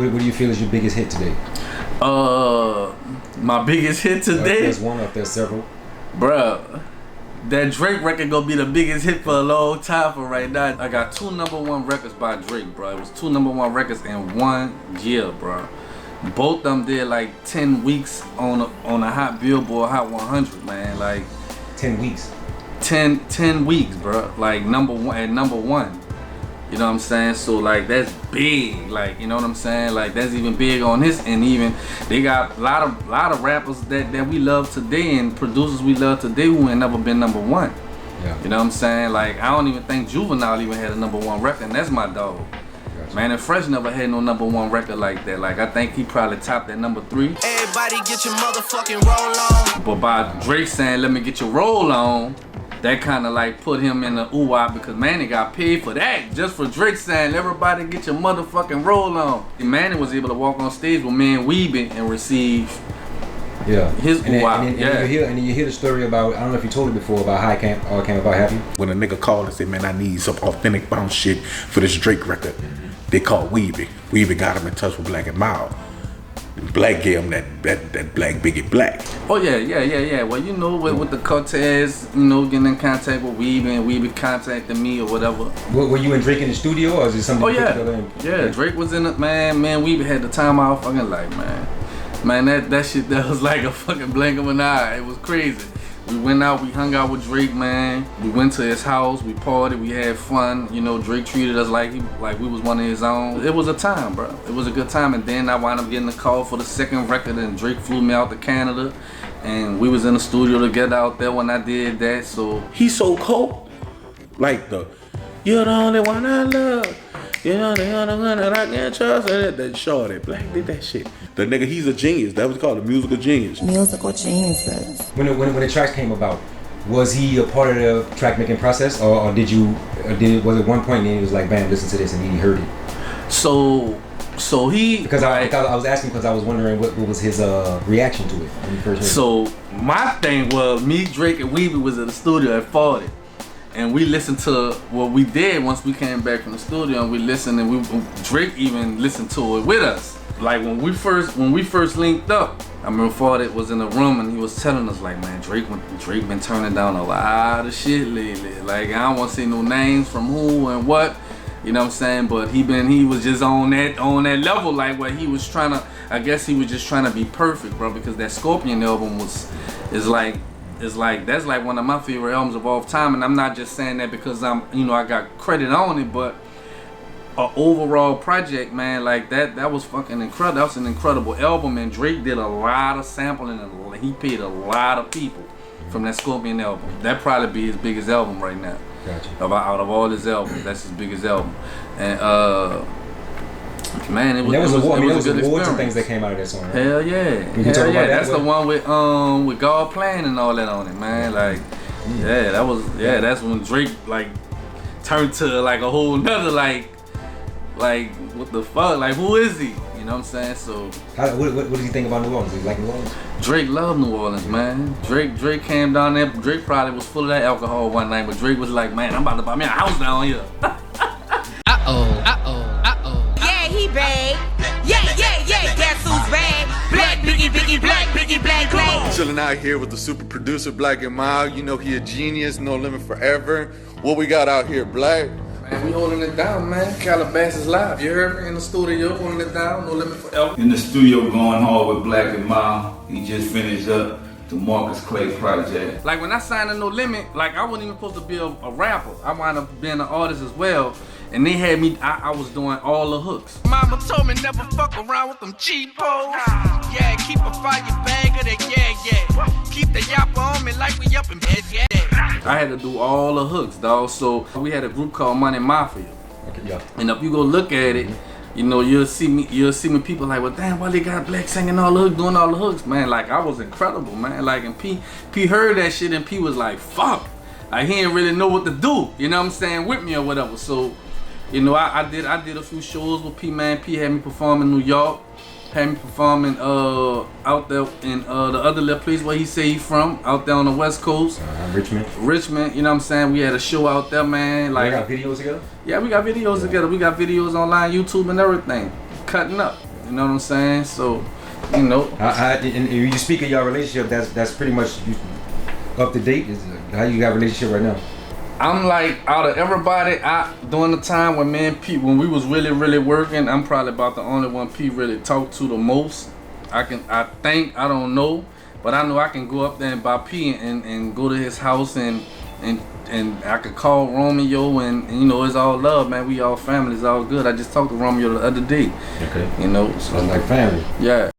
what do you feel is your biggest hit today? My biggest hit today. If there's one, or if there's several. Bruh, that Drake record gonna be the biggest hit for a long time for right now. I got 2 #1 records by Drake, bro. It was 2 #1 records in 1 year, bro. Both of them did like 10 weeks on a hot Billboard Hot 100, man. Like 10 weeks. 10 weeks, bro. Like #1 at #1. You know what I'm saying? So like that's big. Like, you know what I'm saying? Like that's even big on his end. Even they got a lot of rappers that we love today and producers we love today who ain't never been #1. Yeah. You know what I'm saying? Like I don't even think Juvenile even had a #1 record, and that's my dog. Gotcha. Man, and Fresh never had no #1 record like that. Like I think he probably topped at #3. Everybody get your motherfucking roll on. But by Drake saying, "Let me get your roll on," that kind of like put him in the ooh-ah, because Manny got paid for that. Just for Drake saying, "Everybody get your motherfucking roll on." And Manny was able to walk on stage with me and Weebie and receive his ooh-ah. And then you hear the story about, I don't know if you told it before, about how it came about Happy. When a nigga called and said, "Man, I need some authentic bounce shit for this Drake record," they called Weebie. Weebie got him in touch with Blaq Nmild. Blaq gave him that Black Biggie Black. Oh yeah. Well, you know, with the Cortez, you know, getting in contact with Weebie and Weebie contacted me or whatever. Were you and Drake in the studio, or is it something? Oh yeah, Drake was in it, man. Weebie had the time I was fucking like, man, that shit, that was like a fucking blink of an eye. It was crazy. We went out, we hung out with Drake, man. We went to his house, we partied, we had fun. You know, Drake treated us like we was one of his own. It was a time, bro. It was a good time. And then I wound up getting a call for the second record, and Drake flew me out to Canada. And we was in the studio together out there when I did that, so. He's so cold. Like "You're the only one I love. You're the only one that I can trust." That shorty, Blaq did that shit. The nigga, he's a genius. That was called a musical genius. Musical geniuses. When the tracks came about, was he a part of the track making process, or was it one point and he was like, "Bam, listen to this," and he heard it? So he, because I was asking because I was wondering what was his reaction to it when he first heard it. So my thing was, me, Drake, and Weebie was in the studio at 40. And we listened to what we did once we came back from the studio, and we listened, and Drake even listened to it with us. Like when we first linked up, I remember Fawd was in the room and he was telling us like, "Man, Drake been turning down a lot of shit lately. Like I don't want to say no names from who and what, you know what I'm saying? But he was just on that level, like where he was trying to. I guess he was just trying to be perfect, bro, because that Scorpion album is like that's like one of my favorite albums of all time. And I'm not just saying that because I got credit on it, but an overall project, man, like that was fucking incredible. That was an incredible album, and Drake did a lot of sampling, and he paid a lot of people from that Scorpion album. That probably be his biggest album right now. Gotcha. Out of all his albums, that's his biggest album. And man, it was there was a good awards experience. and things that came out of that song. Right? Hell yeah, That's the one with God Playing and all that on it, man. Like, that's when Drake like turned to like a whole nother like what the fuck? Like, who is he? You know what I'm saying? So what does he think about New Orleans? Does he like New Orleans? Drake loved New Orleans, man. Drake came down there. Drake probably was full of that alcohol one night, but Drake was like, "Man, I'm about to buy me a house down here." Yeah, he bad. Yeah, guess who's bad? Biggie, Black. Chilling out here with the super producer Blaq Nmild. You know he a genius, no limit forever. What we got out here, Blaq? Man, we holding it down, man. Calabasas live. You heard me in the studio, holding it down, no limit forever. In the studio going hard with Blaq Nmild. He just finished up the Marcus Clay project. Like when I signed to No Limit, like I wasn't even supposed to be a rapper. I wound up being an artist as well. And they had me, I was doing all the hooks. Mama told me never fuck around with them cheapos. Yeah, keep a fire bag of that, yeah. Keep the yapper on me like we up in bed, yeah. I had to do all the hooks, dog. So we had a group called Money Mafia. Okay, yeah. And if you go look at it, you know, you'll see me people like, well, damn, why they got Blaq singing all the hooks, doing all the hooks, man. Like, I was incredible, man. Like, and P heard that shit, and P was like, fuck. Like, he didn't really know what to do, you know what I'm saying, with me or whatever. So, you know, I did a few shows with P, man. P had me perform in New York, had me performing out there in the other little place where he say he from, out there on the West Coast. Richmond, you know what I'm saying? We had a show out there, man. Like, we got videos together? Yeah, we got videos together. We got videos online, YouTube and everything. Cutting up. You know what I'm saying? So, you know. And you speak of your relationship, that's pretty much up to date. Is how you got a relationship right now? I'm like, out of everybody, during the time when me and P, when we was really working, I'm probably about the only one P really talked to the most. I don't know, but I know I can go up there and buy P and go to his house and I could call Romeo and you know, it's all love, man. We all family, it's all good. I just talked to Romeo the other day. Okay. You know, so it's like family. Yeah.